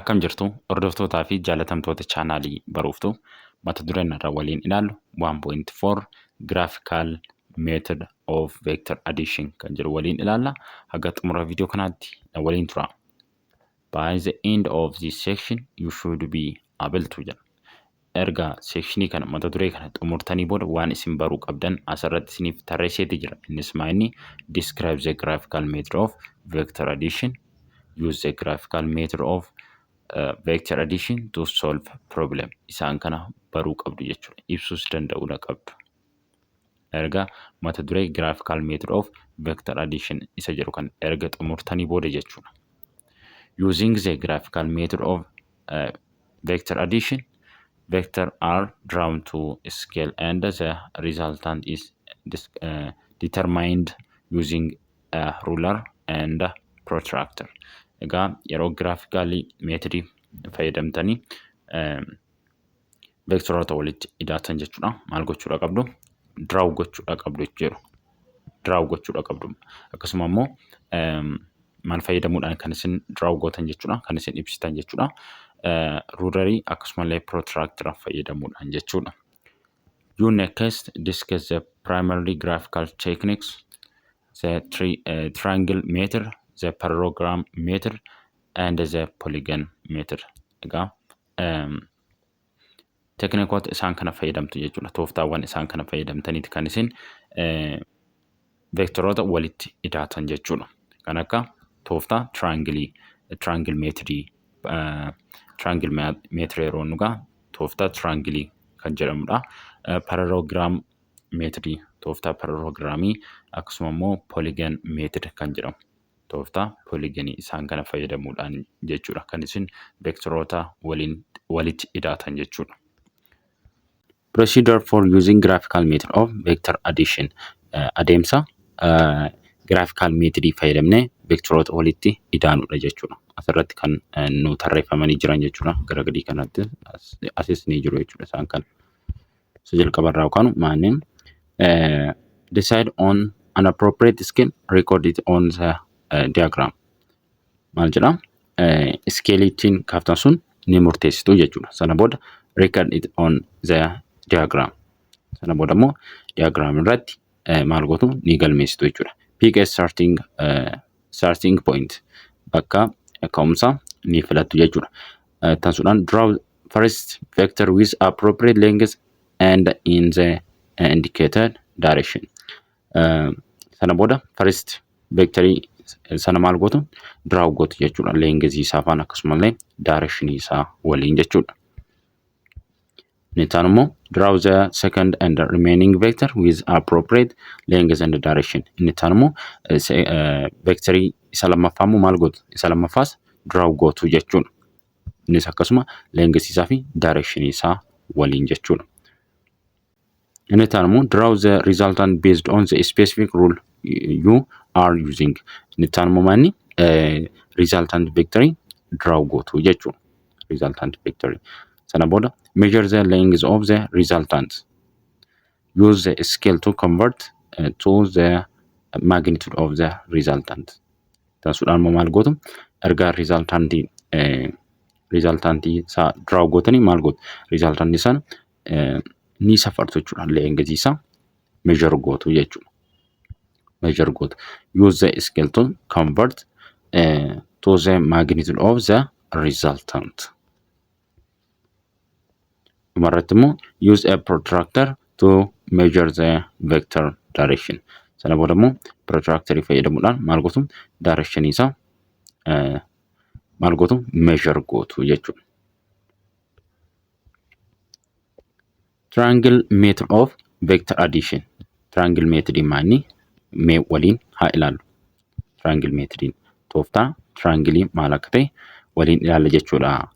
Akkam jirtu hordoftootaa fi jaalatamtoota chaanaalii baruuftu mata dureen irra waliin ilaallu 1.4 Graphical Method of Vector Addition kan jedhu waliin ilaalla. Haga xumura viidiyoo kanaatti na waliin tura. By the end of this section you should be able to jedha. Erga sekshinii kana mata duree kana xumurtanii booda waan isin baruu qabdan asirratti isiniif tarreesseeti jira. Innis maayini describe the graphical method of vector addition, use the graphical method of vector addition to solve problem. Isaan kana baruu qabdu jechuudha. Ibsuus danda'uudha qabdu. Erga mata duree graphical method of vector addition isa jedhu kan erga xumurtanii booda jechuudha. Using the graphical method of vector addition, vectors are drawn to scale and the resultant is determined using a ruler and a protractor. Egaa yeroo graphically method fayyadamtanii vectoroota walitti hidhaatan jechuudha. Maal gochuudha qabdu? Draw gochuudha qabdu jechuudha. Draw gochuudha qabdu. Akkasuma immoo maal fayyadamuudhaan kan isin draw gootan jechuudha. Kan isin ibsitan jechuudha. Rulerii akkasuma illee protractor fayyadamuudhaan jechuudha. You next discuss the primary graphical techniques, the triangle method, the parallelogram method, and the polygon method. Egaa teknikoota isaan kana fayyadamtu jechuudha. Tooftaawwan isaan kana fayyadamtaniiti kan isin vektoroota walitti hidhaatan jechuudha. Kan akka tooftaa triangle method yeroo nugaa tooftaa triangle kan jedhamudha. Parallelogram method tooftaa parallelogramii akkasuma immoo polygon method kan jedhamu. Tooftaa polygonii isaan kana fayyadamuudhaan jechuudha kan isin vektoroota walitti hidhaatan jechuudha. Procedure for using graphical method of vector addition. Adeemsa graphical method fayyadamnee vektoroota walitti hidhaanudha jechuudha. Asirratti kan nu tarreeffamanii jiran jechuudha. Gara gadii kanatti asis ni jiru jechuudha isaan kan. Jalqabarraa yookaan maanneen decide on an appropriate scale, record it on the diagram. Maal jedhaa? Scale ittiin kaaftan sun ni murteessitu jechuudha. Sana booda record it on the diagram. Sana booda immoo diagram irratti maal gootu ni galmeessitu jechuudha. Pick a starting point. Bakka ka'umsa ni filattu jechuudha. Taasisuudhaan draw first vector with appropriate length and in the indicated direction. Sana booda first vectorii sana maal gootu draw gootu jechuudha. Length isaa faana akkasumallee direction isaa waliin jechuudha. Nitaan immoo draw the second and the remaining vector with appropriate length and direction. Nitaan immoo vectorii isa lammaffaa immoo maal gootu? Isa lammaffaas draw gootu jechuudha. Innis akkasuma length isaa fi direction isaa waliin jechuudha. Nitaan immoo draw the resultant based on the specific rule you are using. Nitaan immoo maanni resultant vectorii draw gootu jechuudha. Resultant vectorii. Sana booda measure the length of the resultant. Use the scale to convert to the magnitude of the resultant. Taasisuudhaan immoo maal gootu? Erga resultantii isaa draw gootanii maal gootu? Resultantii sana ni safartu jechuudha. Length isaa measure gootu jechuudha. Measure gootu. Use the scale to convert to the magnitude of the resultant. Dhumarratti immoo use a protractor to measure the vector direction. Sana booda immoo protractor fayyadamuudhaan maal gootu? Direction isaa maal gootu? Measure gootu jechuudha. Triangle method of vector addition. Triangle method maani mee waliin haa ilaallu. Triangle method tooftaa triangle maal akka ta'e waliin ilaalla jechuudha.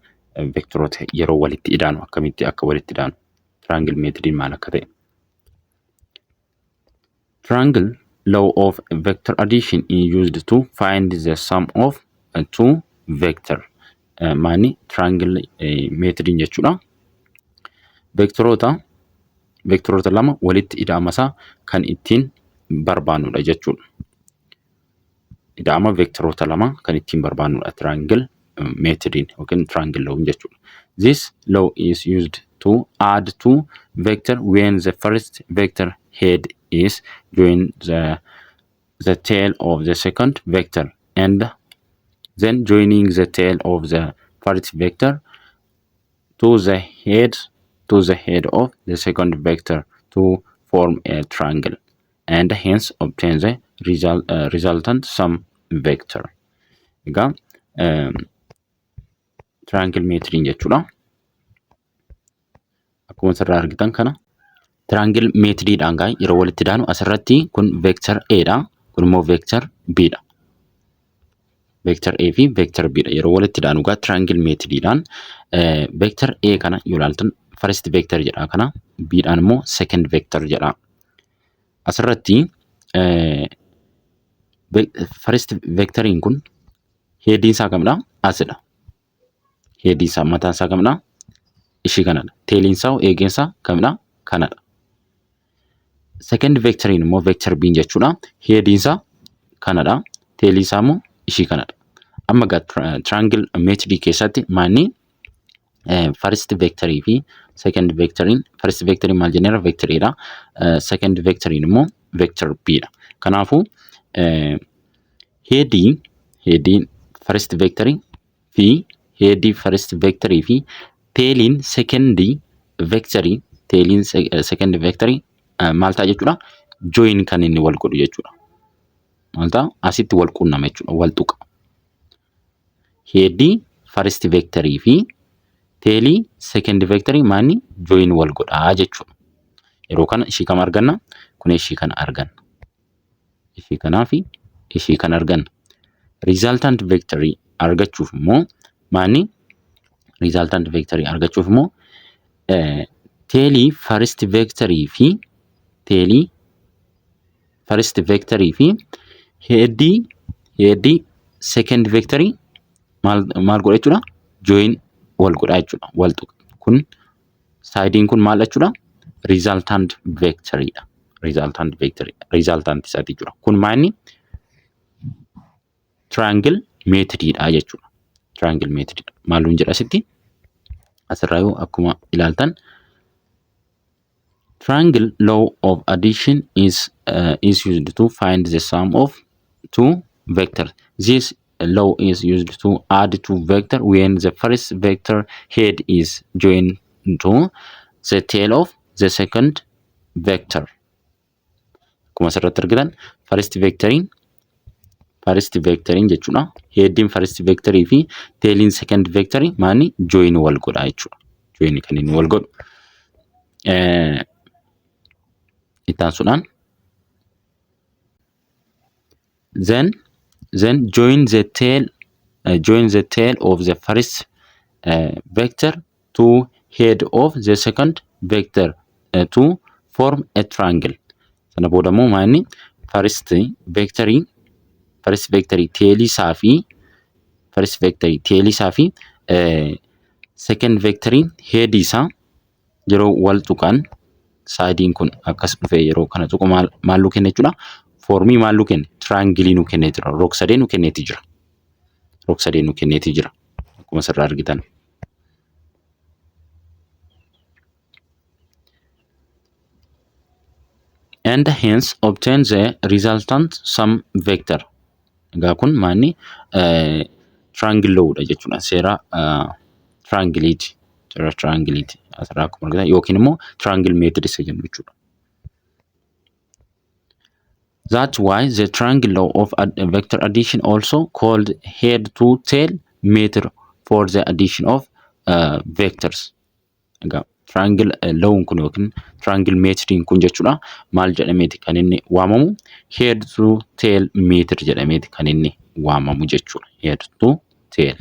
Vektoroota yeroo walitti hidhaanu akkamitti akka walitti hidhaanu. Triangle method maal akka ta'e. Triangle law of vector addition is used to find the sum of two vector. Maani triangle method jechuudha. Vektoroota lama walitti hidhaamasaa kan ittiin barbaannudha jechuudha. Hidhaama vektoroota lama kan ittiin barbaannudha triangle methodin yookiin triangle law jechuudha. This law is used to add two vector when the first vector head is join the tail of the second vector and then joining the tail of the first vector to the head of the second vector to form a triangle and hence obtain the resultant sum vector. Egaa triangle methodin jechuudha. Akkuma asirraa argitan kana triangle methodidhaan gaa yeroo walitti daanu asirratti kun vector A dha, kun immoo vector B dha. Vector A fi vector B dha. Yeroo walitti daanu gaa triangle methodidhaan vector A kana yoo ilaaltan first vector jedha kana, B dhaan immoo second vector jedha. Asirratti first vectoriin kun headiin isaa kamidha? Asidha. Headiin isaa mataan isaa kamidha? Ishii kanadha. Tailiin isaa eegeen isaa kamidha? Kanadha. Second vectoriin immoo vector B jechuudha. Headiin isaa kanadha. Tailiin isaa immoo ishii kanadha. Amma gaa triangle method keessatti maanni first vectorii fi second vectoriin, first vectoriin maal jenneera? Vector A dha. Second vectoriin immoo vector B dha. Kanaafuu headiin first vectorii fi headii first vectorii fi tailiin second vectorii, tailiin second vectorii maal ta'a jechuudha? Join kan inni wal godhu jechuudha. Maal ta'a? Asitti wal quunnama jechuudha. Wal tuqa. Headii first vectorii fi tailii second vectorii maanni join wal godhaa jechuudha. Yeroo kana ishii kam arganna? Kun ishii kana arganna. Ishii kanaa fi ishii kan arganna. Resultant vectorii argachuuf immoo maanni? Resultant vectorii argachuuf immoo tailii first vectorii fi tailii first vectorii fi headii second vectorii maal godha jechuudha? Join wal godhaa jechuudha. Wal tuqa. Kun sidein kun maal jechuudha? Resultant vectorii dha. Resultant vectorii. Resultant isaati jechuudha. Kun maanni? Triangle methodidha jechuudha. Triangle method. Maaluun jedha asitti? Asirraa yoo akkuma ilaaltan triangle law of addition is used to find the sum of two vectors. This law is used to add two vectors when the first vector head is joined to the tail of the second vector. Akkuma asirratti argitan first vectoriin jechuudha. Headiin first vectorii fi tailiin second vectorii maanni? Join wal godhaa jechuudha. Join kan inni wal godhu. Ittaansuudhaan then join the tail of the first vector to head of the second vector to form a triangle. Sana booda immoo maanni? First vectorii tailii isaa fi second vectorii headii isaa yeroo wal tuqan sidein kun akkas dhufee yeroo kana tuqu maal kenne jechuudha? Formii maal kenne? Triangle nu kennee jira. Roog sadee nu kenneeti jira. Akkuma asirraa argitan. And hence obtain the resultant sum vector. Egaa kun maanni? Triangle law dha jechuudha. Seera triangleeti. Asirraa akkuma argitan yookiin immoo triangle method isa jennu jechuudha. That's why the triangle law of vector addition also called head to tail method for the addition of vectors. Egaa triangle law kun yookiin triangle methodin kun jechuudha. Maal jedhameeti kan inni waamamu? Head to tail method jedhameeti kan inni waamamu jechuudha. Head to tail.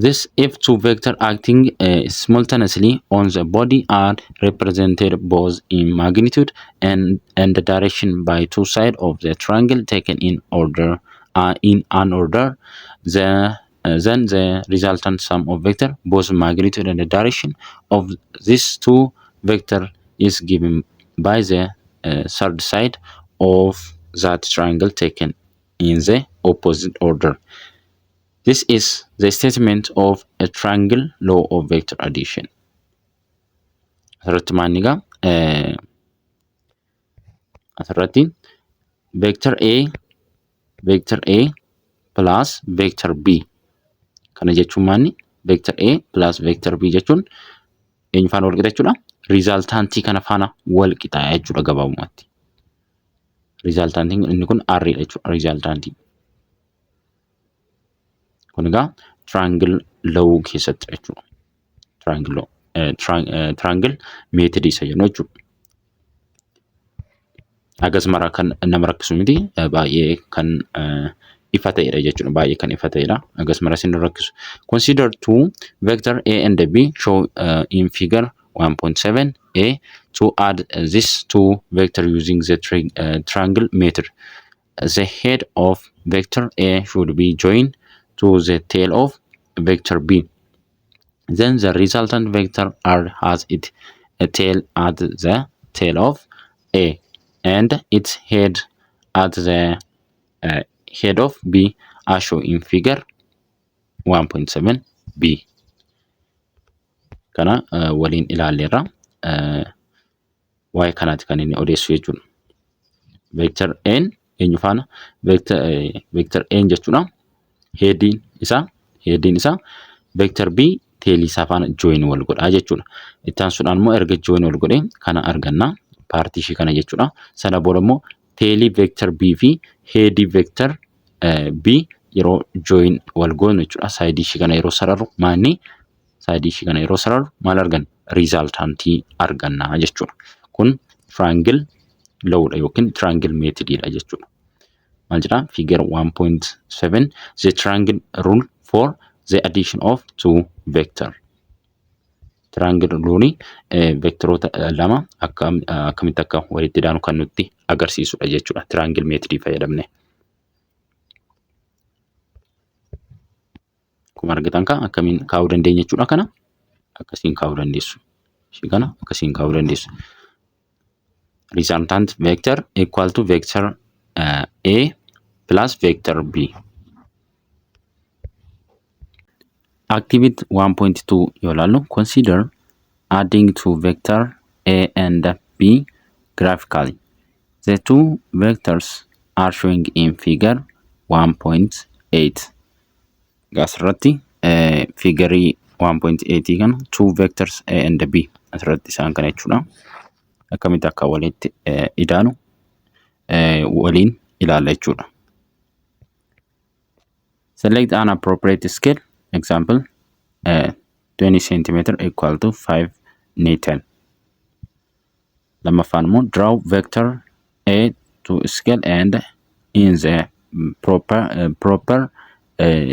This if two vectors acting simultaneously on the body are represented both in magnitude and the direction by two sides of the triangle taken in order then the resultant sum of vector, both magnitude and the direction of these two vectors is given by the third side of that triangle taken in the opposite order. This is the statement of a triangle law of vector addition. Asirratti maal egaa asirratti vector A plus vector B kana jechuun maanni vector A plus vector B jechuun eenyu faana wal qixa jechuudha. Resultantii kana faana wal qixa jechuudha gabaabumatti. Resultantiin inni kun R dha jechuudha. Resultantii kun egaa triangle law keessatti jechuudha. Triangle method isa jennu jechuudha. Agas mara kan nama rakkisu miti baay'ee kan ifa ta'edha jechuudha. Baay'ee kan ifa ta'edha. Agas mara sin rakkisu. Consider two vector A and B show in figure 1.7a to add this two vector using the triangle method. The head of vector A should be joined to the tail of vector B. Then the resultant vector R has a tail at the tail of A and its head at the head of B as shown in figure 1.7b. Kana waliin ilaalleerra waa'ee kanaati kan inni odeessu jechuudha. Vector N eenyu faana vector N jechuudha. Headiin isaa vector B tail isaa faana join wal godhaa jechuudha. Itti aansuudhaan immoo erga join wal godhee kana arganna paartii ishii kana jechuudha. Sana booda immoo tail vector B fi head vector B yeroo join wal goonu jechuudha. Side ishii kana yeroo sararu maal arganna? Resultantii arganna jechuudha. Kun triangle law dha yookiin triangle method dha jechuudha. Maal jedha? Figure 1.7 the triangle rule for the addition of two vector. Triangle rule vectoroota lama akkamitti akka walitti daanu kan nutti agarsiisudha jechuudha. Triangle method fayyadamne. Akkuma argitan kan akkamiin kaa'uu dandeenya jechuudha kana. Akkasiin kaa'uu dandeessu. Ishii kana akkasiin kaa'uu dandeessu. Resultant vector equal to vector A plus vector B. Activity 1.2 yoo ilaallu consider adding two vector A and B graphically. The two vectors are showing in figure 1.8. Asirratti figure 1.8 kana two vectors A and B asirratti isaan kana jechuudha. Akkamitti akka walitti idaanu waliin ilaalla jechuudha. Select an appropriate scale. Example 20 cm equal to 5 Newton. Lamaffaan immoo draw vector A to scale and in the proper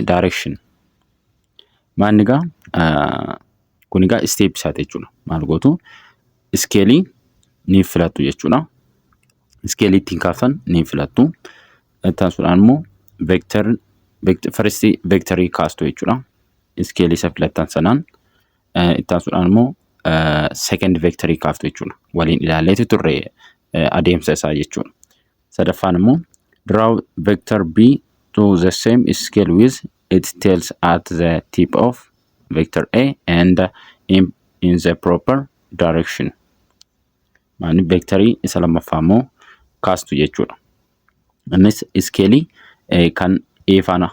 direction. Maal egaa kun egaa step isaati jechuudha. Maal gootu scale ni filattu jechuudha. Scale ittiin kaaftan ni filattu. Taasisuudhaan immoo first vectorii kaastu jechuudha. Scale isa filattan sanaan taasisuudhaan immoo second vectorii kaaftu jechuudha. Waliin ilaalleetu turre adeemsa isaa jechuudha. Sadaffaan immoo draw vector B to the same scale with its tails at the tip of vector A and in the proper direction. Maani vectorii isa lammaffaa immoo kaastu jechuudha. Innis scale kan A faana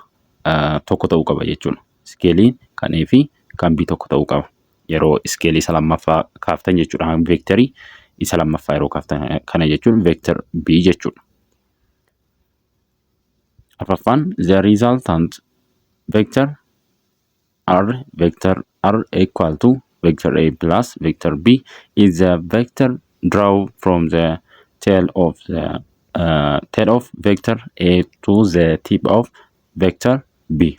tokko ta'uu qaba jechuudha. Scale kan A fi kan B tokko ta'uu qaba. Yeroo scale isa lammaffaa kaaftan jechuudha. Vectorii isa lammaffaa yeroo kaaftan kana jechuun vector B jechuudha. Afaffaan the resultant vector R equal to vector A plus vector B is the vector draw from the tail of vector A to the tip of vector B.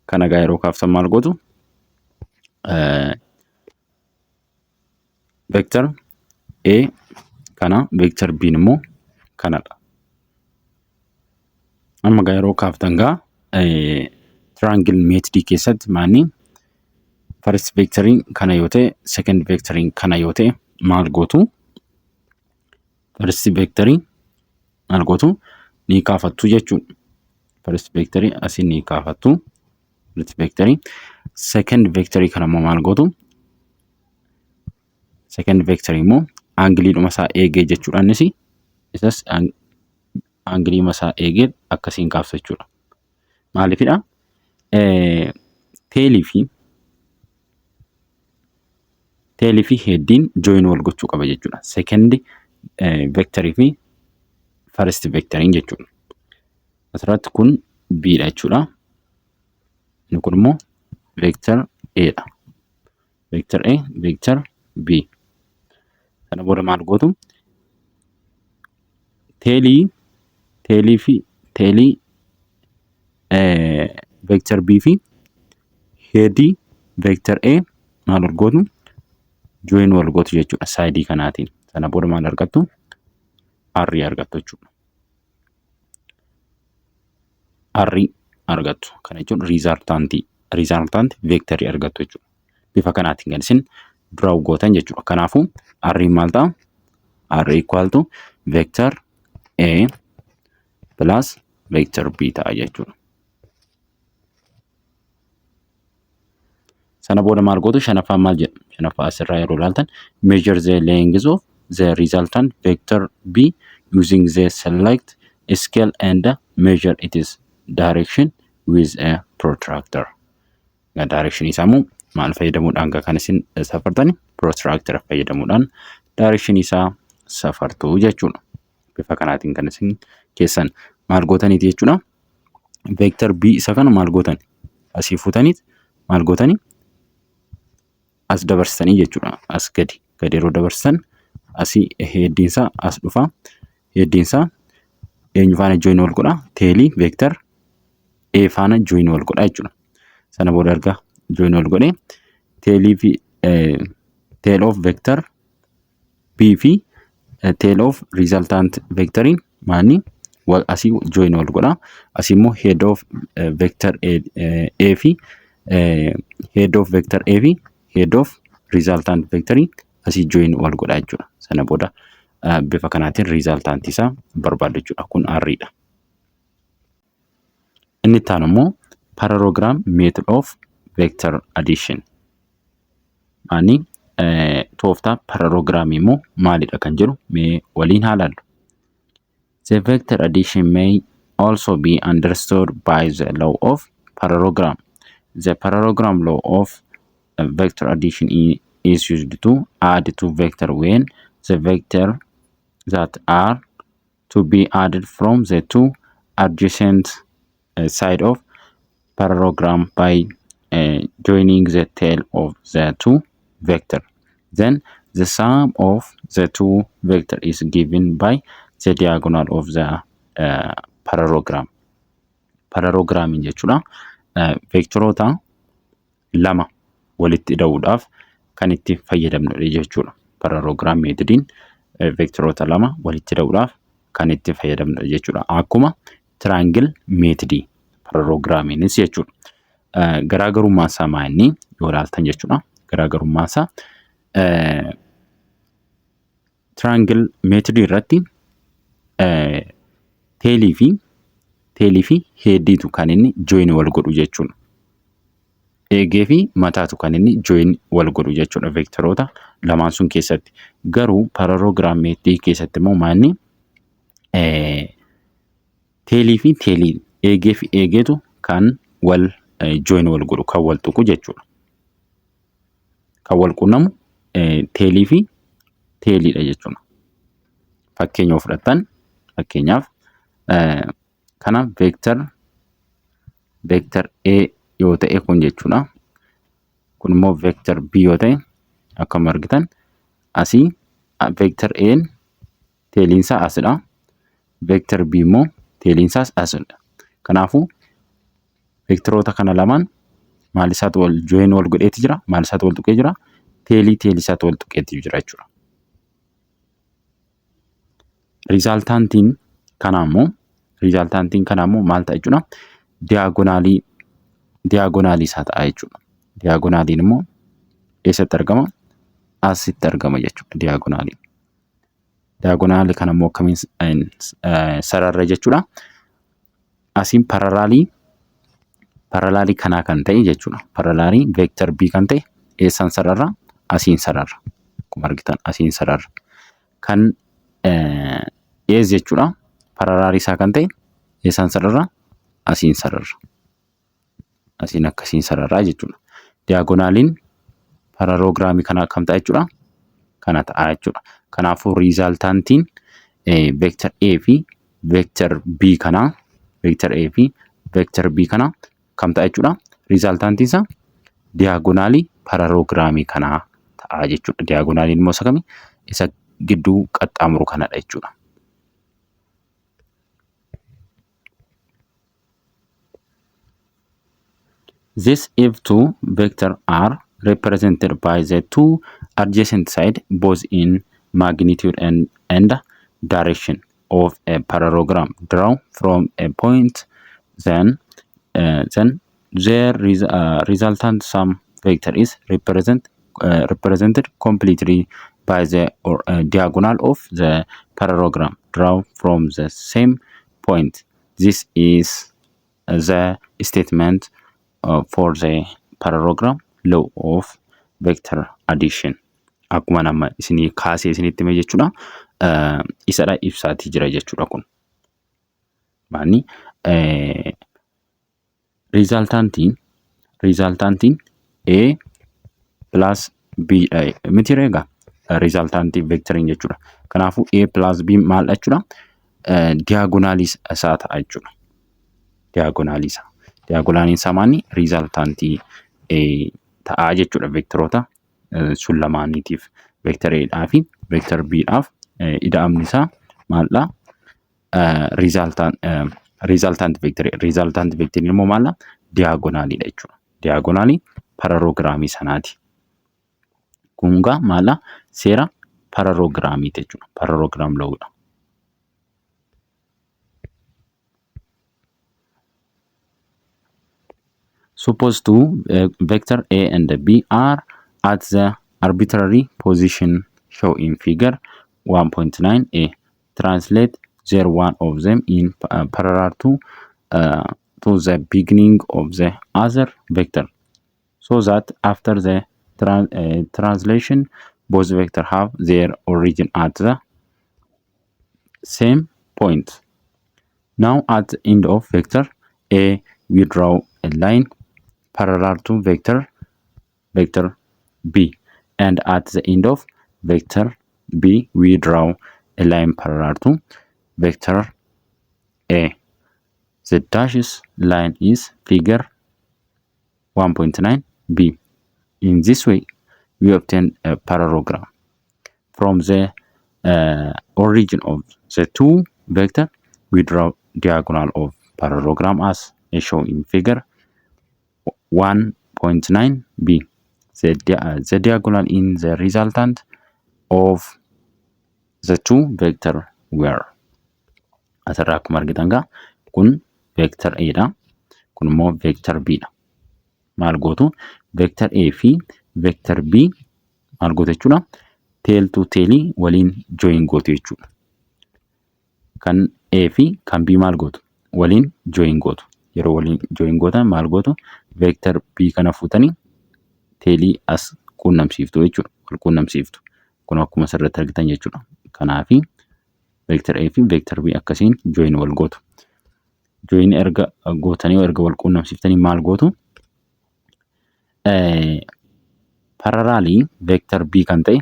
Kana egaa yeroo kaaftan maal gootu? Vector A kana vector B immoo kanadha. Amma egaa yeroo kaaftan egaa triangle method keessatti maani first vectorii kana yoo ta'e second vectorii kana yoo ta'e maal gootu? First vectorii maal gootu? Ni kaafattu jechuudha. first vectorii asii ni kaafattu. First vectorii. Second vectorii kana immoo maal gootu? Second vectorii immoo aangiliidhuma isaa eegee jechuudhaanis isas aangiliidhuma isaa eegee akkasiin kaaftu jechuudha. Maaliifidha? Teelii fi headdiin join wal gochuu qaba jechuudha. Second vectorii fi first vectoriin jechuudha. Asirratti kun B dha jechuudha. Inni kun immoo vector A dha. Vector A, vector B. Kana booda maal gootu? Teelii vector B fi headii vector A maal wal gootu? Join wal gootu jechuudha saayidii kanaatiin. Sana booda maal argattu? R argattu jechuudha. R argattu. Kana jechuun resultant vectorii argattu jechuudha. Bifa kanaatiin kan isin dura gootan jechuudha. Kanaafuu R maal ta'a? R equal to vector A plus vector B ta'a jechuudha. Sana booda maal gootu? Shanaffaan maal jedha? Shanaffaa asirraa yeroo ilaaltan measure the length of the resultant vector B using the select scale and measure its direction with a protractor. Direction isaa immoo maal fayyadamuudhaan kan isin safartani? Protractor fayyadamuudhaan direction isaa safartu jechuudha. Bifa kanaatiin kan isin keessan maal gootaniiti jechuudha. Vector B isa kana maal gootan? Asii fuutaniit maal gootani? As dabarsitanii jechuudha. As gadi yeroo dabarsan asii headdiinsaa as dhufa. Headdiinsaa eenyu faana join wal godha? Teelii vector A faana join wal godha jechuudha. Sana booda erga join wal godhe teelii fi tail of vector B fi tail of resultant vectoriin maanni asii join wal godha. Asii immoo head of vector A fi head of vector A fi head of resultant vectorii asii join wal godha jechuudha. Sana booda bifa kanaatiin resultant isaa barbaadu jechuudha. Kun R dha. Inni itti aanu immoo parallelogram method of vector addition. Maani tooftaa parallelogramii immoo maalidha kan jedhu mee waliin haa ilaallu. The vector addition may also be understood by the law of parallelogram. The parallelogram law of vector addition is used to add to vector when the vector that are to be added from the two adjacent side of parallelogram by joining the tail of the two vector. Then the sum of the two vector is given by the diagonal of the parallelogram. Parallelogramiin jechuudha vectoroota lama walitti hidhuudhaaf kan itti fayyadamnudha jechuudha. Parallelogram metodiin vectoroota lama walitti hidhuudhaaf kan itti fayyadamnudha jechuudha. Akkuma triangle metodii parallelogramiinis jechuudha. Garaagarummaan isaa maali yoo ilaaltan jechuudha. Garaagarummaan isaa triangle metodii irratti teelii fi headdiitu kan inni join wal godhu jechuudha. Eegee fi mataatu kan inni join wal godhu jechuudha vectoroota lamaan sun keessatti. Garuu parallelogram metodii keessatti immoo maanni teelii fi eegee fi eegeetu kan wal join wal godhu kan wal tuqu jechuudha. Kan wal qunnamu teelii fi teeliidha jechuudha. Fakkeenya fudhattan fakkeenyaaf kana vector A yoo ta'e kun jechuudha. Kun immoo vector B yoo ta'e akkuma argitan asii vector A teeliinsaa asidha. Vector B immoo teeliinsaas asidha. Kanaafuu vectoroota kana lamaan maal isaatu wal join wal godheeti jira? Maal isaatu wal tuqee jira? Teelii isaatu wal tuqeeti jira jechuudha. Resultantiin kana immoo maal ta'a jechuudha? Diagonaalii isaa ta'a jechuudha. Diagonaaliin immoo eessatti argama? Asitti argama jechuudha diagonaaliin. Diagonaalii kana immoo akkamiin sararra jechuudha? asiin paralaalii kanaa kan ta'e jechuudha. Paralaalii vector b kan ta'e eessaan sarara? Asiin sarara. Akkuma argitan asiin sarara. Kan ees jechuudha. Paralaalii isaa kan ta'e eessaan sarara? Asiin sarara. Asiin akkasiin sararaa jechuudha. Diagonaaliin paraloograamii kanaa kam ta'a jechuudha? Kana ta'a jechuudha. Kanaafuu riizaaltaantiin vector A fi vector B kanaa kam ta'a jechuudha? Riizaaltaantiin isaa diagonaalii paraloograamii kanaa ta'a jechuudha. Diagonaaliin immoo isa kami? Isa gidduu qaxxaamuru kanadha jechuudha. This if two vectors are represented by the two adjacent sides both in magnitude and direction of a parallelogram drawn from a point, then their resultant sum vector is represented completely by the diagonal of the parallelogram drawn from the same point. This is the statement for the parallelogram law of vector addition. Akkuma nama isinii kaasee isinitti hime jechuudha. Isadha ibsaatii jira jechuudha kun. Maani resultantiin A plus B miti reega resultantii vectoriin jechuudha. Kanaafuu A plus B maal jechuudha? Diagonaalis isaa ta'a jechuudha. Diagonaalisa. Diagonaliin isaa maani? Resultantii ta'a jechuudha vectoroota sun lamaaniitiif. Vector A fi vector B dhaaf ida'amni isaa maaldha? Resultant vector immoo maaldha? Diagonaalidha jechuudha. Diagonaalii parallelograamii sanaati. Kungaa maaldha? Seera parallelograamiiti jechuudha. Parallelogram lawudha. Suppose two vector A and B are at the arbitrary position shown in figure 1.9a. Translate their one of them in parallel to the beginning of the other vector, so that after the translation both vectors have their origin at the same point. Now at the end of vector A we draw a line parallel to vector B, and at the end of vector B we draw a line parallel to vector A. The dashed line is figure 1.9b. In this way we obtain a parallelogram. From the origin of the two vectors we draw diagonal of parallelogram as shown in figure 1.9b. The diagonal in the resultant of the two vectors were. Asirraa akkuma argitan gaa kun vector A dha. Kun immoo vector B dha. Maal gootu? Vector A fi vector B maal gootu jechuudha? Tail to tail waliin join gootu jechuudha. Kan A fi kan B maal gootu? Waliin join gootu. Yeroo waliin join gootan maal gootu? Vector B kana fuutanii tailii as quunnamsiiftu jechuudha. Wal quunnamsiiftu. Kun akkuma asirratti argitan jechuudha. Kanaafi vector A fi vector B akkasiin join wal gootu. Join erga gootanii erga wal quunnamsiiftanii maal gootu? Paralaalii vector B kan ta'e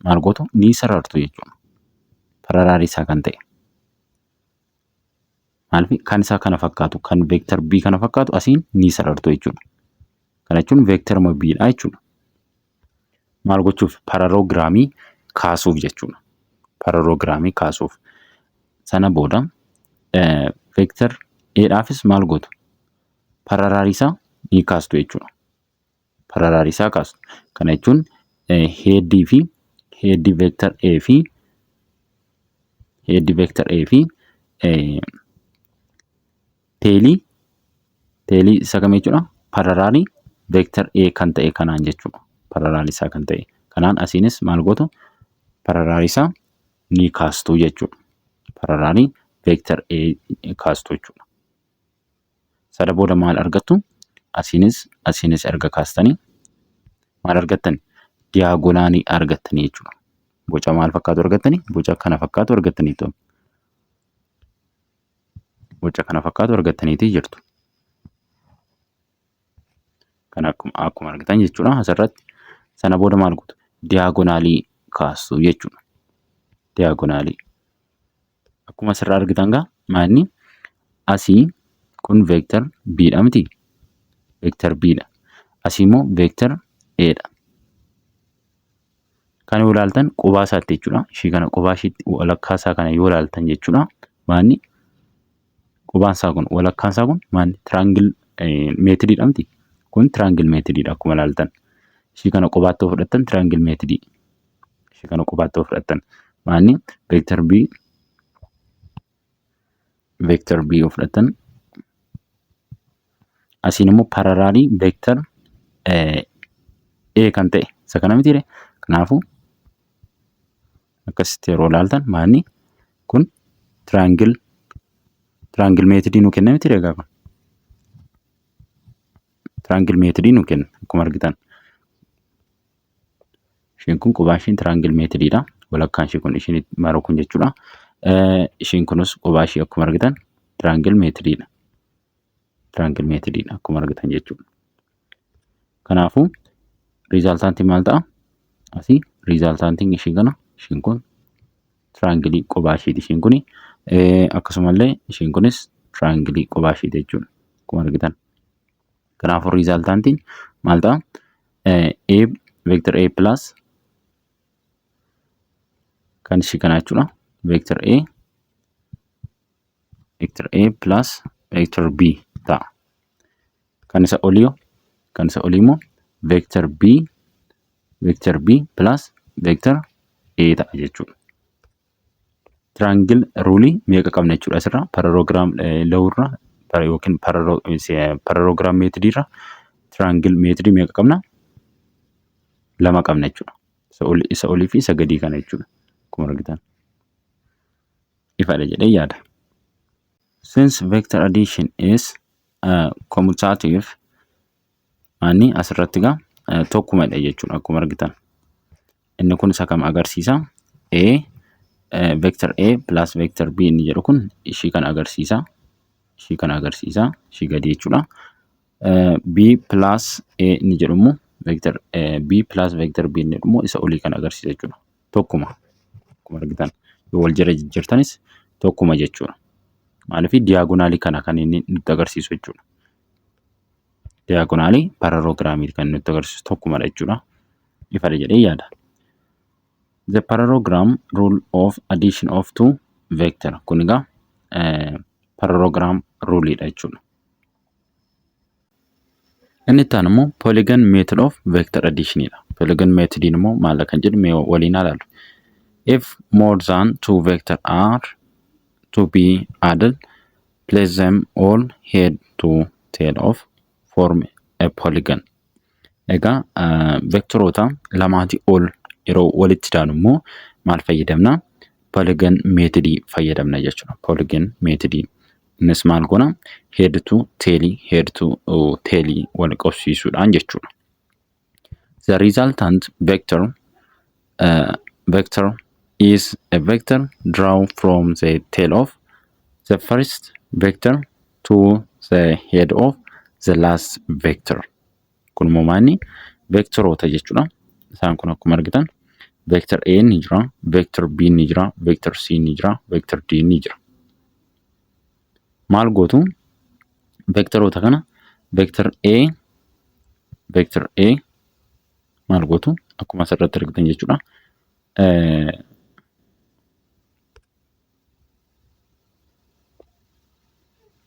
maal gootu? Ni sarartu jechuudha. Paralaalii isaa kan ta'e. Maaliif kan isaa kana fakkaatu, kan vector B kana fakkaatu asiin ni sarartu jechuudha. Kana jechuun vector B dha jechuudha. Maal gochuuf? Parallelograamii kaasuuf jechuudha. Parallelograamii kaasuuf. Sana booda vector A dhaafis maal gootu? Paralaalii isaa ni kaastu jechuudha. Paralaalii isaa kaastu. Kana jechuun heddii vector A fi tailii isa kam jechuudha? Paralaalii vector A kan ta'e kanaan jechuudha. Paralaalii isaa kan ta'e kanaan asiinis maal gootu? Paralaalii isaa ni kaastu jechuudha. Paralaalii vector A kaastu jechuudha. Sana booda maal argattu? Asiinis erga kaastanii maal argattani? Diiyaagonaalii argattanii jechuudha. Boca maal fakkaatu argattanii? Boca kana fakkaatu argattaniitu. Boca kana fakkaatu argattaniitii jirtu. Kan akkuma argitan jechuudha asirratti. Sana booda maal gootu? Diiyaagonaalii kaastu jechuudha. Diiyaagonaalii. Akkuma asirraa argitan gaa maalni asii kun veektar B'dha miti? Veektar B'dha. Asii immoo veektar A'dha. Kan yoo ilaaltan qubaa isaatti jechuudha. Ishii kana qubaa ishiitti walakkaa isaa kana yoo ilaaltan jechuudha. Maalni qubaan isaa kun walakkaan isaa kun maalni tiraangil meetiriidha miti? Kun tiraangil meetiriidha akkuma ilaaltan. Ishii kana qubaatti yoo fudhattan tiraangil meetirii. Ishii kana qubaatti yoo fudhattan maalni veektar B yoo fudhattan asiin immoo paralaalii veektar A kan ta'e isa kana mitiire. Kanaafuu akkasitti yeroo ilaaltan maalni kun tiraangil meetirii nu kenna mitiire egaa kun. Tiraangil meetirii nu kenna akkuma argitan. Ishiin kun qubaa ishiin tiraangil meetiriidha. Walakkaan ishii kun ishiin maru kun jechuudha. Ishiin kunis qubaa ishii akkuma argitan tiraangil meetiriidha. Tiraangil meetiriidha akkuma argitan jechuudha. Kanaafuu riizaaltaantiin maal ta'a? Asii riizaaltaantiin ishii kana ishiin kun tiraangilii qubaa ishiiti ishiin kuni. Akkasumallee ishiin kunis tiraangilii qubaa ishiiti jechuudha akkuma argitan. Kanaafuu riizaaltaantiin maal ta'a? Veektar A plus kan ishii kana jechuudha. Veektar A plus veektar B ta'a. Kan isa olii immoo veektar B plus veektar A ta'a jechuudha. Tiraangil ruulii meeqa qabna jechuudha asirraa? Paraloograam lawurraa yookiin paraloograam meetiriirraa tiraangil meetirii meeqa qabna? 2 qabna jechuudha. Isa olii fi isa gadii kana jechuudha. Akkuma argitan. Ifaadha jedhee yaada. Since vector addition is commutative, ani asirratti gaa tokkumadha jechuudha akkuma argitan. Inni kun isa kam agarsiisa? Vector A plus vector B inni jedhu kun ishii kan agarsiisa. Ishii gadi jechuudha. B plus A inni jedhu immoo vector B plus vector B inni jedhu immoo isa olii kan agarsiisa jechuudha. Tokkuma akkuma argitan. Yoo wal jala jijjiirtanis tokkuma jechuudha. Maaliif diiyaagonaalii kana kan inni nutti agarsiisu jechuudha. Diiyaagonaalii paraloograamii kan nutti agarsiisu tokkumadha jechuudha. Ifa jedhee yaada. The parallelogram rule of addition of two vector kun egaa parallelogram rule dha jechuudha. Inni itti aanu immoo polygon method of vector addition dha. Polygon method immoo maal kan jedhu mee waliin ilaallu. If more than two vector are to be added, place them all head to tail of form a polygon. Egaa vectoroota lamaati ol yeroo walitti daanu immoo maal fayyadamna? Polygon method fayyadamna jechuudha. Polygon method innis maal goona? Head to tail wal qabsiisuudhaan jechuudha. The resultant vector is a vector drawn from the tail of the first vector to the head of the last vector. Kun moomaani vectoroota jechuudha. Isaan kun akkuma argitan vector A ni jira, vector B ni jira, vector C ni jira, vector D ni jira. Maal gootu vectoroota kana vector A maal gootu akkuma asirratti argitan jechuudha.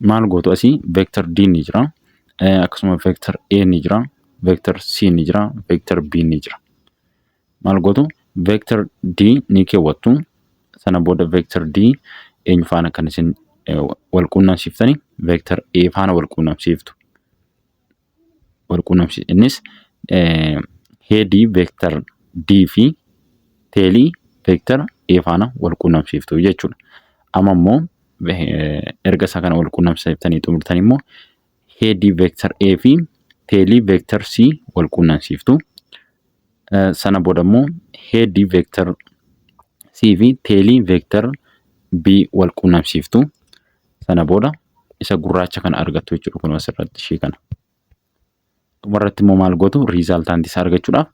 Maal gootu asii vector D ni jira, akkasuma vector A ni jira, vector C ni jira, vector B ni jira. Maal gootu vector D ni keewwattu, sana booda vector D eenyu faana kan isin wal quunnamsiiftanii vector A faana wal quunnamsiiftu. Innis headii vector D fi tailii vector A faana wal quunnamsiiftu jechuudha. Amma immoo erga isaa kana wal quunnamsiiftanii xumurtanii immoo headii vector A fi tailii vector C wal quunnamsiiftu. Sana booda immoo headii vector C fi tailii vector B wal quunnamsiiftu. Sana booda isa gurraacha kana argattu jechuudha kun asirratti ishee kana. Dhumarratti immoo maal gootu resultant isaa argachuudhaaf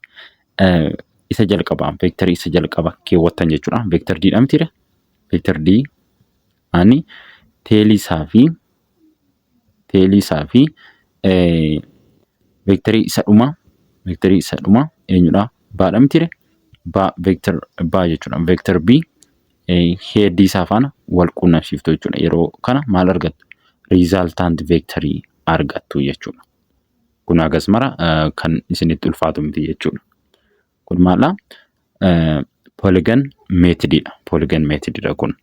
isa jalqaba vector isa jalqaba keewwattan jechuudha. Vector D dha mitiire. Vector D ani tailii isaa fi vectorii isa dhuma eenyudha baadha mitiire. Ba vector ba jechuudha. Vector B headii isaa faana wal quunnamsiiftu jechuudha. Yeroo kana maal argattu resultant vectorii argattu jechuudha. Kun agas mara kan isinitti ulfaatu miti jechuudha. Kun maala polygon method dha. Polygon method dha kun.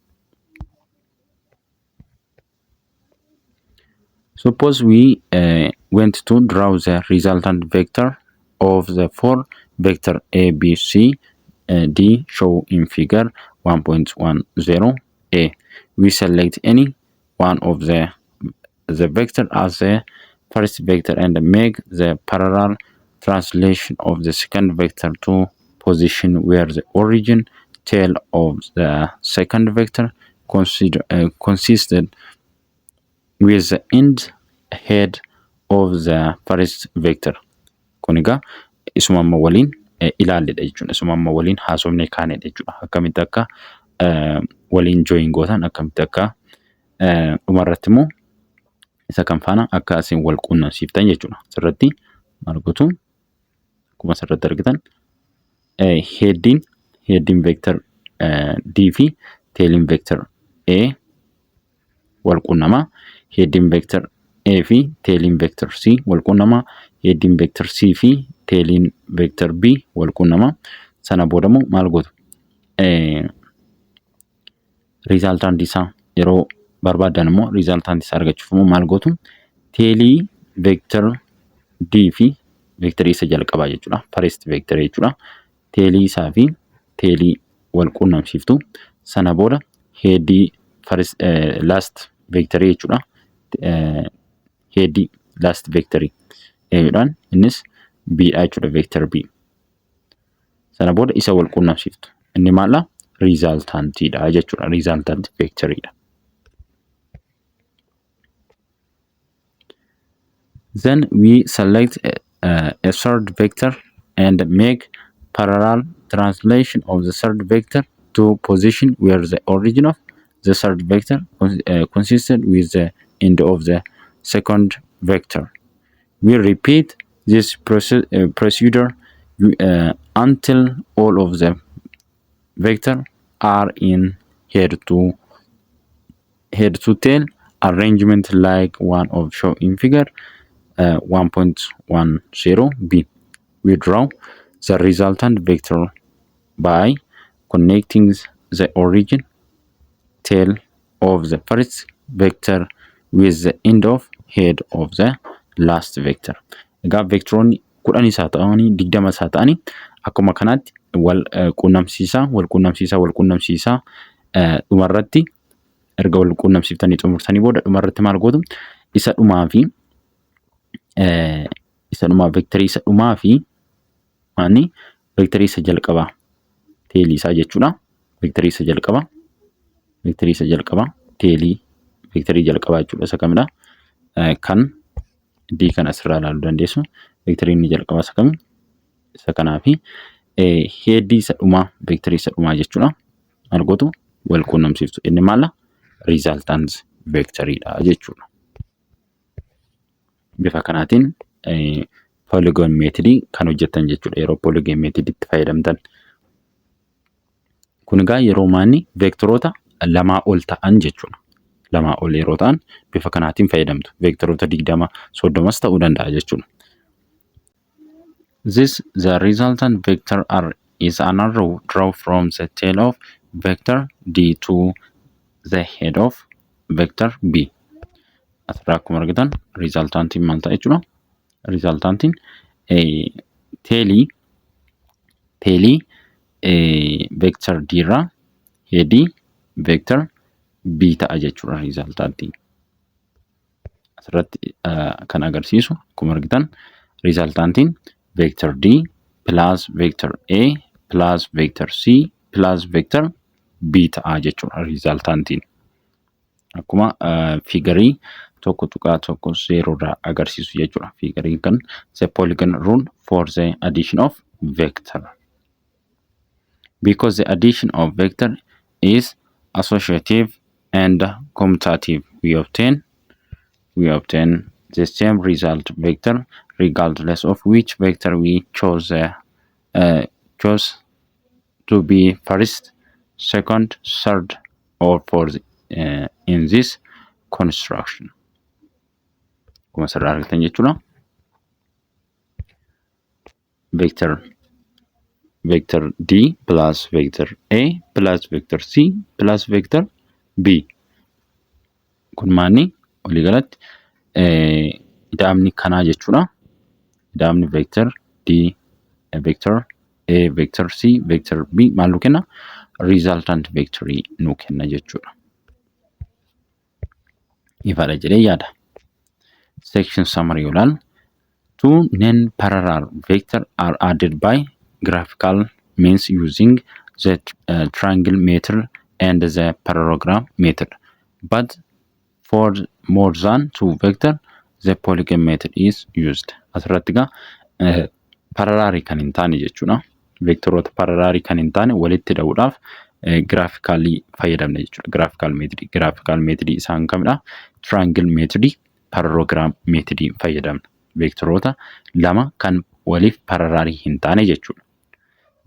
Suppose we went to draw the resultant vector of the four vector A, B, C, D shown in figure 1.10a. We select any one of the vector as the first vector and make the parallel translation of the second vector to position where the origin tail of the second vector consisted with the end head of the first vector. Kun egaa isuma amma waliin ilaalledha jechuudha. Isuma amma waliin haasofnee kaanedha jechuudha. Akkamitti akka waliin join gootan akkamitti akka dhumarratti immoo isa kan faana akka isin wal quunnamsiiftan jechuudha. Asirratti maal gootu akkuma asirratti argitan headiin vector D fi tailiin vector A wal quunnamaa. Headiin vector A fi tailiin vector C wal quunnamaa. Headiin vector C fi tailiin vector B wal quunnamaa. Sana booda immoo maal gootu resultant isaa yeroo barbaadan immoo resultant isaa argachuuf immoo maal gootu tailii vector D fi vector isa jalqabaa jechuudha. First vector jechuudha. Tailii isaa fi tailii wal quunnamsiiftu. Sana booda headii first last vector jechuudha. Headii last vector jechuudhaan innis B dha jechuudha. Vector B. Sana booda isa wal quunnamsiiftu. Inni maala resultant dha jechuudha. Resultant vector dha. Then we select a third vector and make parallel translation of the third vector to position where the origin of the third vector consisted with the end of the second vector. We repeat this procedure until all of the vectors are in head to tail arrangement like one of shown in figure 1.10b. We draw the resultant vector by connecting the origin tail of the first vector with the end of head of the last vector. Egaa vectoroonni 10 isaa ta'anii 20 isaa ta'anii akkuma kanaatti wal quunnamsiisaa dhumarratti erga wal quunnamsiiftanii xumurtanii booda dhumarratti maal gootu isa dhumaa vectorii isa dhumaa fi maani vectorii isa jalqabaa tailii isaa jechuudha. Vectorii isa jalqabaa tailii vectorii jalqabaa jechuudha. Isa kamidha kan D kan asirraa ilaaluu dandeessu. Vectorii inni jalqabaa isa kami isa kanaa fi headii isa dhumaa vectorii isa dhumaa jechuudha. Maal gootu wal quunnamsiiftu. Inni maala resultant vectorii dha jechuudha. Bifa kanaatiin polygon method kan hojjetan jechuudha. Yeroo polygon method itti fayyadamtan. Kun egaa yeroo maanni vectoroota lamaa ol ta'an jechuudha. Lamaa ol yeroo ta'an bifa kanaatiin fayyadamtu. Vectoroota 20 30 ta'uu danda'a jechuudha. This the resultant vector R is an arrow draw from the tail of vector D to the head of vector B. Asirraa akkuma argitan resultantiin maal ta'a jechuudha. Resultantiin tailii vector D irraa headii vector B ta'a jechuudha resultantiin. asirratti kan agarsiisu akkuma argitan resultantiin vector D plus vector A plus vector C plus vector B ta'a jechuudha resultantiin. Akkuma figarii tokko tuqaa tokko 0 irraa agarsiisu jechuudha. Figarii kan the polygon rule for the addition of vector. Because the addition of vector is associative and commutative, we obtain the same result vector regardless of which vector we chose to be first, second, third, or fourth in this construction. Kuma asirraa argitan jechuudha. Vector D plus vector A plus vector C plus vector B. Kun maanni walii galatti ida'amni kanaa jechuudha. Ida'amni vector D, vector A, vector C, vector B maal nu kenna? Resultant vectorii nu kenna jechuudha. Ifaadha jedhee yaada. Section summary yoolaan two non-parallel vectors are added by graphical means using the triangle method and the parallelogram method. But for more than two vectors, the polygon method is used. Asirratti egaa parallel kan hin taane jechuudha. Vectoroota parallel kan hin taane walitti hidhuudhaaf graphically fayyadamna jechuudha. Graphical method isaan kamidha? Triangle method, parallelogram method fayyadamna. Vectoroota lama kan waliif parallel hin taane jechuudha.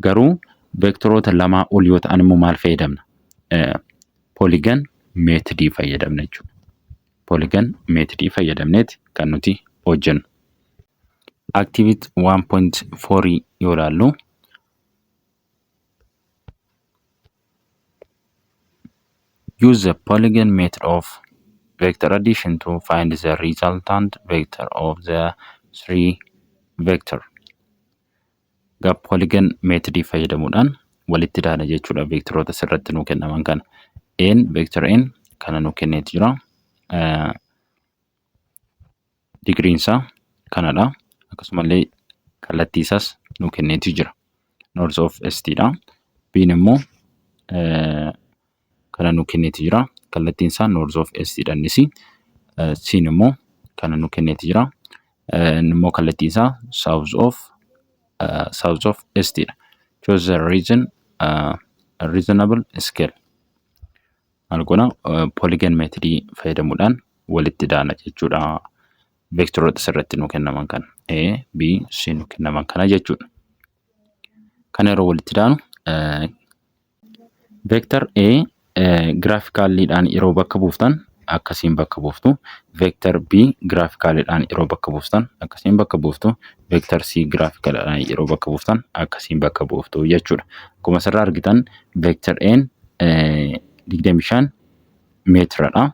Garuu vectoroota lama ol yoo ta'an immoo maal fayyadamna? Polygon method fayyadamna jechuudha. Polygon method fayyadamneeti kan nuti hojjennu. Activity 1.4 yoo ilaallu use the polygon method of vector addition to find the resultant vector of the three vector. Ga polygon method fayyadamuudhaan walitti daana jechuudha vectoroota sirratti nu kennaman kana. Vector n kana nu kenneeti jira. Degree isaa kanadha. Akkasumallee kallattii isaas nu kenneeti jira. North of ST dha. B immoo kana nu kenneeti jira. Kallattiin isaa north of ST dha innisi. C immoo kana nu kenneeti jira. Immoo kallattiin isaa south of ST dha. Choose the region reasonable scale. Algoona polygon method fayyadamuudhaan walitti daana jechuudha. Vectoroota sirratti nu kennaman kana A, B, C nu kennaman kana jechuudha. Kana yeroo walitti daanu vector A graphicallyidhaan yeroo bakka buuftan akkasiin bakka buuftu. Vector B graphicallyidhaan yeroo bakka buuftan akkasiin bakka buuftu. Vector C graphicallyidhaan yeroo bakka buuftan akkasiin bakka buuftu jechuudha. Akkuma asirraa argitan vector N 25 meetiradha.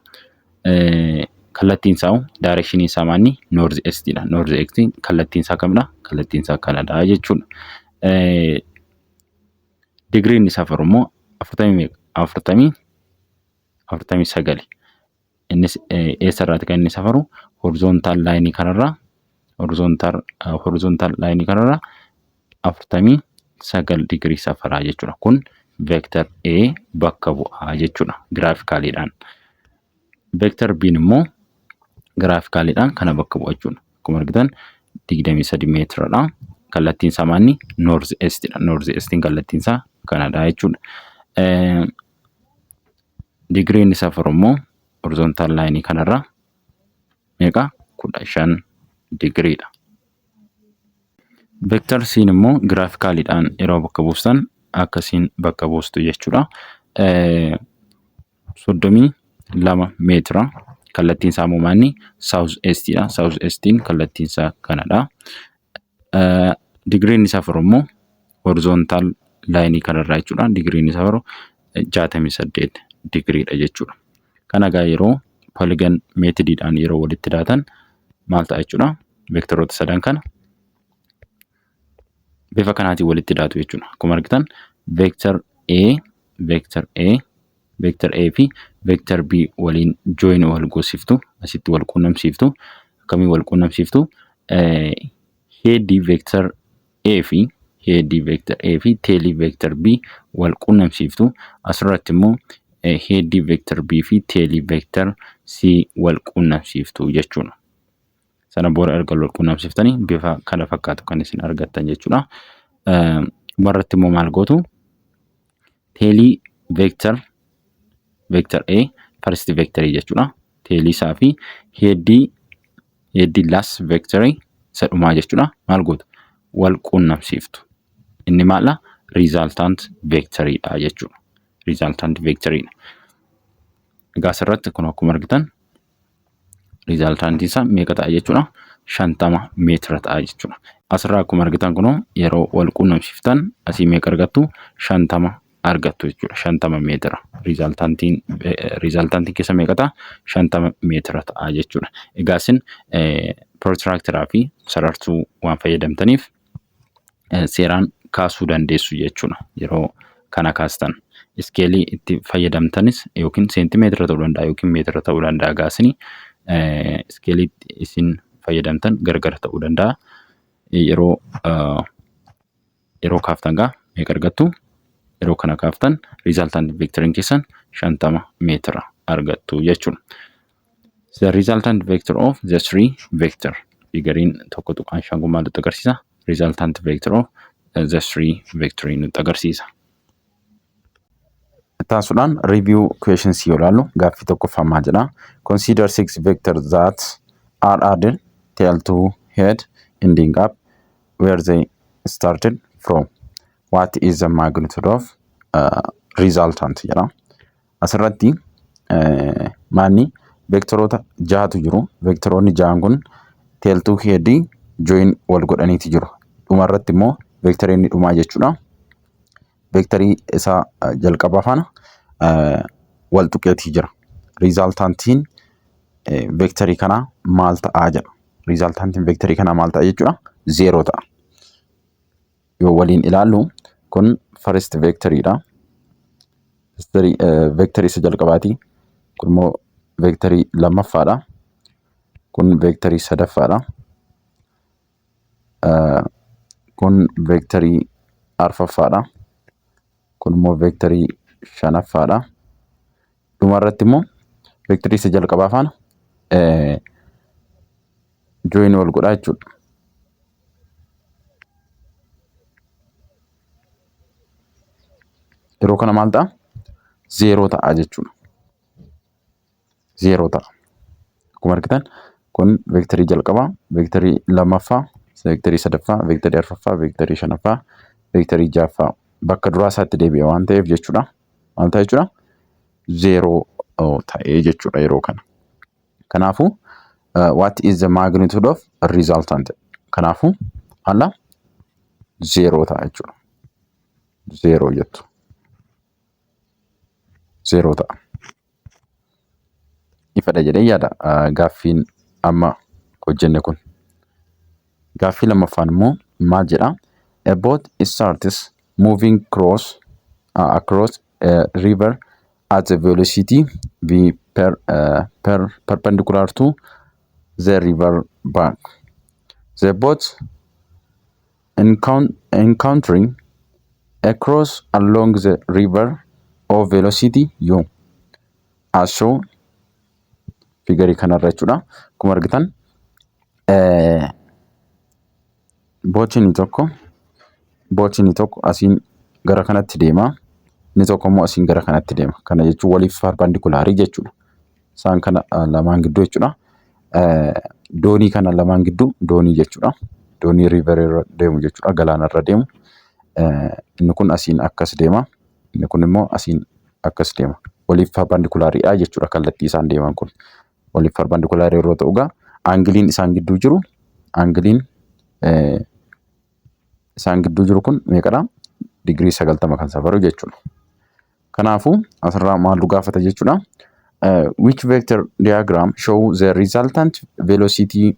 Kallattiin isaa directionii isaa maanni north east dha. North east kallattiin isaa kamidha? Kallattiin isaa kanadha jechuudha. Degreein isaa immoo 49. Innis eessarraati kan inni safaru horizontal line kanarraa horizontal line kanarraa 49 degree safaraa jechuudha. Kun vector A bakka bu'aa jechuudha graphicallyidhaan. Vector B immoo graphicallyidhaan kana bakka bu'a jechuudha. Akkuma argitan 23 meetiradha. Kallattiin isaa maanni north east dha. North eastiin kallattiin isaa kanadha jechuudha. Degreein isaa immoo horizontal line kanarraa meeqa? 15 degree dha. Vector C immoo graphicallyidhaan yeroo bakka buustan akkasiin bakka buustu jechuudha. 32 meetira. Kallattiin isaa immoo maanni south east dha. South eastiin kallattiin isaa kanadha. Degreein isaa immoo horizontal line kanarraa jechuudha. Degreein isaa 68 degree dha jechuudha. Kana egaa yeroo polygon methodidhaan yeroo walitti daatan maal ta'a jechuudha? Vectoroota sadan kana bifa kanaatiin walitti daatu jechuudha. Akkuma argitan vector A fi vector B waliin join wal goosiftu asitti wal quunnamsiiftu akkamii wal quunnamsiiftu head vector A fi tail vector B wal quunnamsiiftu asirratti immoo head vector B fi tail vector C wal quunnamsiiftu jechuudha. Sana booda erga wal quunnamsiiftanii bifa kana fakkaatu kan isin argattan jechuudha. Barratti immoo maal gootu tail vector A first vector jechuudha. Tail isaa fi head last vector isa dhumaa jechuudha. Maal gootu wal quunnamsiiftu. Inni maal resultant vector dha jechuudha. Resultant vector dha. Egaa asirratti kun akkuma argitan resultant isaa meeqa ta'a jechuudha? 50 meetira ta'a jechuudha. Asirraa akkuma argitan kun yeroo wal quunnamsiiftan asii meeqa argattu? 50 argattu jechuudha. 50 meetira. Resultantiin keessa meeqa ta'a? 50 meetira ta'a jechuudha. Egaa isin protractor fi sarartuu waan fayyadamtaniif seeraan kaasuu dandeessu jechuudha. Yeroo kana kaastan iskeelii itti fayyadamtanis yookiin seentimeetira ta'uu danda'a yookiin meetira ta'uu danda'a. Gaasni iskeelii isin fayyadamtan gargar ta'uu danda'a. Yeroo kaaftan gaa meeqa argattu? Yeroo kana kaaftan resultant vectorin keessan 50 meetira argattu jechuudha. The resultant vector of the three vector. Figariin tokko tuqaan shan kun maaltu agarsiisa? Resultant vector of the three vectorin nutti agarsiisa. Taasudhaan review questions yoo ilaallu gaaffii tokkoffaa maal jedha? Consider 6 vectors that are added tail to head ending up where they started from. What is the magnitude of resultant jedha. Asirratti maanni vectoroota 6tu jiru. Vectoroonni 6 kun tail to head join wal godhaniiti jiru. Dhuma irratti immoo vectorinni dhumaa jechuudha. Vectorii isaa jalqaba faana wal tuqeetii jira. Resultantiin vectorii kana maal ta'a jedha. Resultantiin vectorii kana maal ta'a jechuudha? 0 ta'a. Yoo waliin ilaallu kun first vectorii dha. Vectorii isa jalqabaati. Kun immoo vectorii lammaffaadha. Kun vectorii sadaffaadha. Kun vectorii arfaffaadha. Kun immoo vectorii shanaffaadha. Dhuma irratti immoo vectorii isa jalqabaa faana join wal godhaa jechuudha. Yeroo kana maal ta'a? 0 ta'a jechuudha. 0 ta'a. Akkuma argitan kun vectorii jalqabaa, vectorii lammaffaa, vectorii sadaffaa, vectorii arfaffaa, vectorii shanaffaa, vectorii ja'affaa bakka duraa isaatti deebi'e waan ta'eef jechuudha. Maal ta'a jechuudha? 0 ta'ee jechuudha yeroo kana. Kanaafuu what is the magnitude of resultant? Kanaafuu maal 0 ta'a jechuudha. 0 jettu. 0 ta'a. Ifadha jedhee yaada gaaffiin amma hojjenne kun. Gaaffii lammaffaan immoo maal jedha? A boat starts moving across a river at a velocity v perpendicular to the river bank. The boat encountering a cross along the river of velocity u as shown figarii kanarra jechuudha. Akkuma argitan bootiin tokko asiin gara kanatti deema. Inni tokko immoo asiin gara kanatti deema. Kana jechuun waliif perpendicularii jechuudha. Isaan kana lamaan gidduu jechuudha. Doonii kana lamaan gidduu doonii jechuudha. Doonii river irra deemu jechuudha. Galaana irra deemu. Inni kun asiin akkas deema. Inni kun immoo asiin akkas deema. Waliif perpendicularii jechuudha kallattii isaan deeman kun. Waliif perpendicularii yeroo ta'u egaa aangiliin isaan gidduu jiru isaan gidduu jiru kun meeqadha? Digirii 90 kan safaru jechuudha. Kanaafuu asirraa maaltu gaafata jechuudha? Which vector diagram show the resultant velocity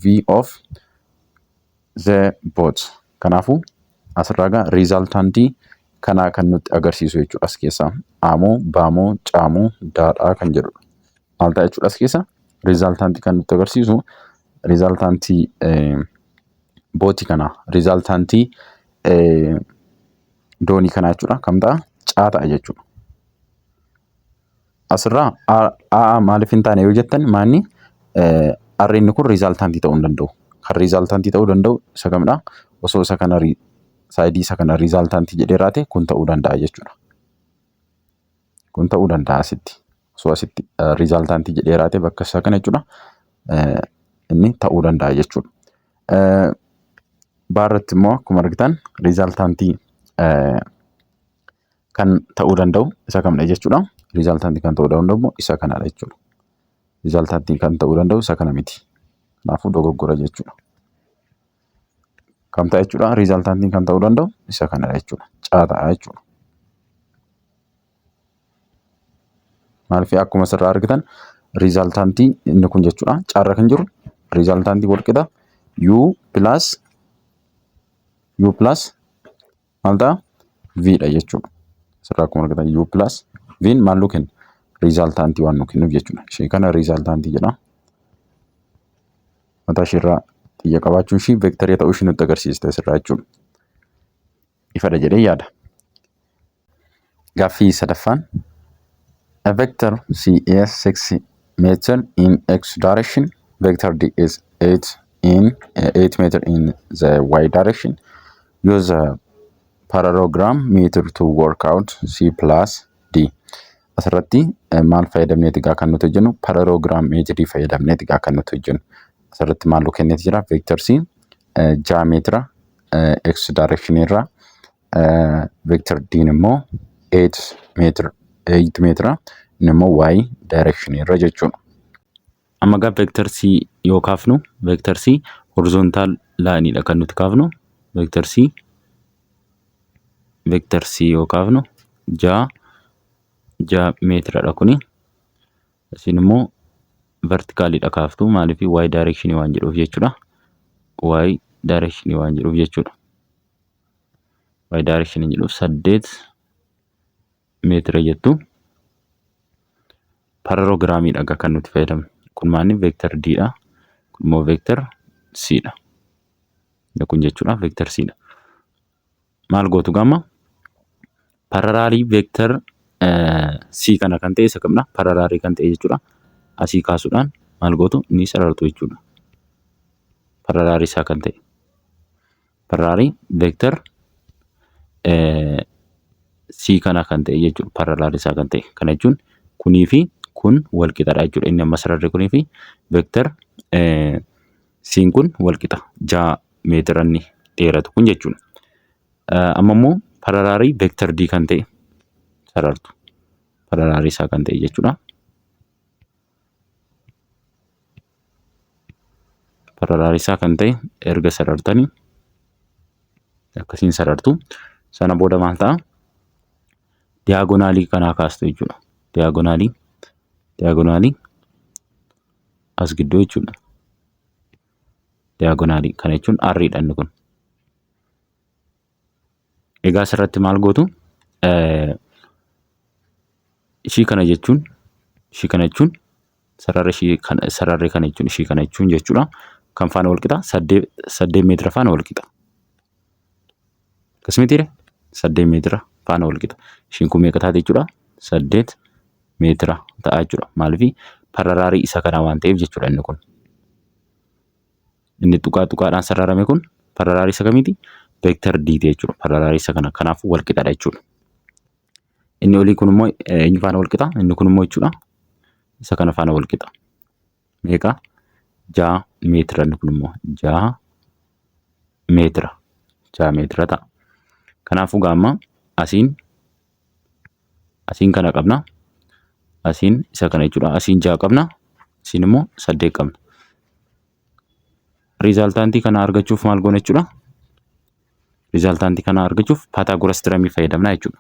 v of the boat? Kanaafuu asirraa resultantii kanaa kan nutti agarsiisu jechuudha as keessaa. Aamoo, baamoo, caamoo, daadhaa kan jedhudha. Maal ta'a jechuudha as keessa? Riizaaltaantii kan nutti agarsiisu riizaaltaantii bootii kanaa, riizaaltaantii doonii kanaa jechuudha. Kam ta'a? Caa ta'a jechuudha. Asirraa maaliif hin taane yoo jettan maanni arreenni kun riizaaltaantii ta'uu hin danda'u. Kan riizaaltaantii ta'uu danda'u isa kamidha? Osoo isa kana saayidii isa kana riizaaltaantii jedhee raate kun ta'uu danda'a jechuudha. Kun ta'uu danda'a asitti. Osoo asitti riizaaltaantii jedhee raate bakka isaa kana jechuudha. Inni ta'uu danda'a jechuudha. Baarratti immoo akkuma argitan riizaaltaantii kan ta'uu danda'u isa kamidha jechuudha. Riizaaltaantii kan ta'uu danda'u isa kanadha jechuudha. Riizaaltaantii kan ta'uu danda'u isa kana miti. Kanaafuu dogoggora jechuudha. Kam ta'a jechuudha? Riizaaltaantiin kan ta'uu danda'u isa kanadha jechuudha. Caa ta'a jechuudha. Maaliif akkuma asirraa argitan riizaaltaantii inni kun jechuudha. Caarra kan jiru riizaaltaantii walqixa U plus maal ta'a? V dha jechuudha. Asirraa akkuma argitan U plus V maal nu kenna? Riizaaltaantii waan nu kennuuf jechuudha. Ishee kana riizaaltaantii jedha. Mataa isheerraa xiyya qabaachuun ishii veektarii ta'uu ishii nutti agarsiista asirraa jechuudha. Ifadha jedhee yaada. Gaaffii sadaffaan. A vector C is 6 meter in x direction. Vector D is 8 meter in the y direction. Use a parallelogram meter to work out C plus D. Asirratti maal fayyadamneeti gaa kan nuti hojjennu? Parallelogram meetirii fayyadamneeti gaa kan nuti hojjennu. Asirratti maal nu kenneeti jira? Vector C 6 meetira x direction irraa, vector D immoo 8 meetira inni immoo y direction irra jechuudha. Amma gaa vector C yoo kaafnu, vector C horizontal line dha kan nuti kaafnu. Vector C yoo kaafnu 6 meetira dha kuni. Isin immoo vertical dha kaaftu, maaliif y direction waan jedhuuf jechuudha. Y direction waan jedhuuf jechuudha. Y direction jedhuuf 8 meetira jettu. Parallelogram dha kan nuti fayyadamnu. Kun maanni vector D dha. Kun immoo vector C dha. Kun jechuudha vector C dha. Maal gootu gamma? Parallelii vector C kana kan ta'e isa kamidha? Parallelii kan ta'e jechuudha. Asii kaasuudhaan maal gootu? Ni sarartu jechuudha. Parallelii isaa kan ta'e. Parallelii vector C kana kan ta'e jechuudha. Parallelii isaa kan ta'e. Kana jechuun kunii fi kun wal qixadha jechuudha. Inni amma sararri kunii fi vector C kun wal qixa. 6 meetira inni dheeratu kun jechuudha. Amma immoo parallelii vector D kan ta'e sarartu. Parallelii isaa kan ta'e jechuudha. Parallelii isaa kan ta'e erga sarartanii akkasiin sarartu. Sana booda maal ta'a? Diagonaalii kanaa kaastu jechuudha. Diagonaalii as gidduu jechuudha. Diagonaalii kana jechuun arriidha inni kun. Egaa asirratti maal gootu? Ishii kana jechuun sararri kana jechuun ishii kana jechuun jechuudha. Kan faana wal qixa? 8 meetira faana wal qixa. Akkasumatti 8 meetira faana wal qixa. Ishiin kun meeqa taate jechuudha? 8 meetira ta'a jechuudha. Maaliif? Parallelii isa kana waan ta'eef jechuudha inni kun. Inni tuqaadhaan sararame kun parallelii isa kamiiti? Vector D jechuudha. Parallelii isa kana kanaafuu wal qixadha jechuudha. Inni olii kun immoo eenyu faana wal qixa? Inni kun immoo jechuudha isa kana faana wal qixa. Meeqa? 6 meetira. Inni kun immoo 6 meetira. 6 meetira ta'a. Kanaafuu gaamma asiin kana qabna. Asiin isa kana jechuudha. Asiin 6 qabna. Asiin immoo 8 qabna. Riizaaltaantii kana argachuuf maal goona jechuudha? Riizaaltaantii kana argachuuf Pythagoras theorem fayyadamna jechuudha.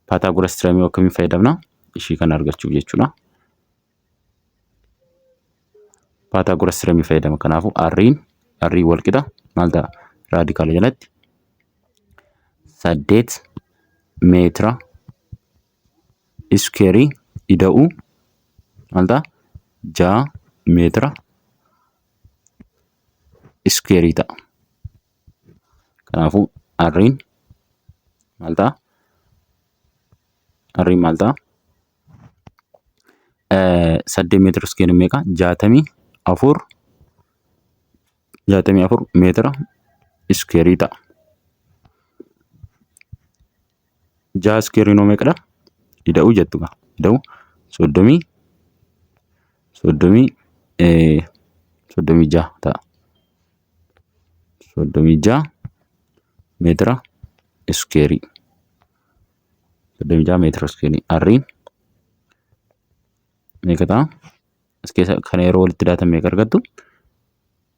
Pythagoras theorem akkamiin fayyadamna? Ishii kana argachuuf jechuudha. Pythagoras theorem fayyadama. Kanaafuu R wal qixa maal ta'a? Raadikaala jalatti 8 meetira iskeerii ida'uu maal ta'a? 6 meetira iskeerii ta'a. Kanaafuu R'n maal ta'a? R'n maal ta'a? 8 meetira iskeerii meeqa? 64 meetira iskeerii ta'a. 6 iskeeriin hoo meeqadha? Ida'uu jettu gaa. Ida'uu 36 ta'a. 36 meetira iskeerii. 36 meetira iskeerii. R'n meeqa ta'a? As keessa kana yeroo walitti daatan meeqa argattu?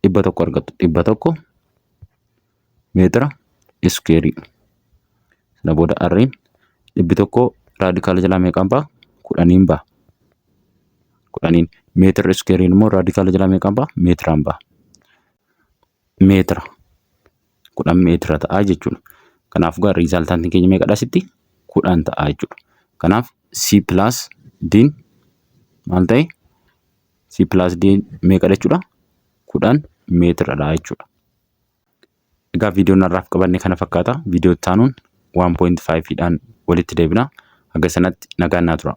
100 argattu. 100 meetira iskeerii. Sana booda R'n 100 raadikaala jalaa meeqaan ba'a? 10 ba'a. 10 meetira iskeeriin immoo raadikaala jalaa meeqaan ba'a? Meetiraan ba'a. Meetira 10 meetira ta'a jechuudha. Kanaaf gaa riizaaltaantiin keenya meeqadha asitti? 10 ta'a jechuudha. Kanaaf C plus D'n maal ta'e? C plus D meeqadha jechuudha? 10 meetiradha jechuudha. Egaa viidiyoon har'aaf qabanne kana fakkaata. Viidiyoo itti aanuun 1.5 dhaan walitti deebina. Haga sanatti nagaan naa tura.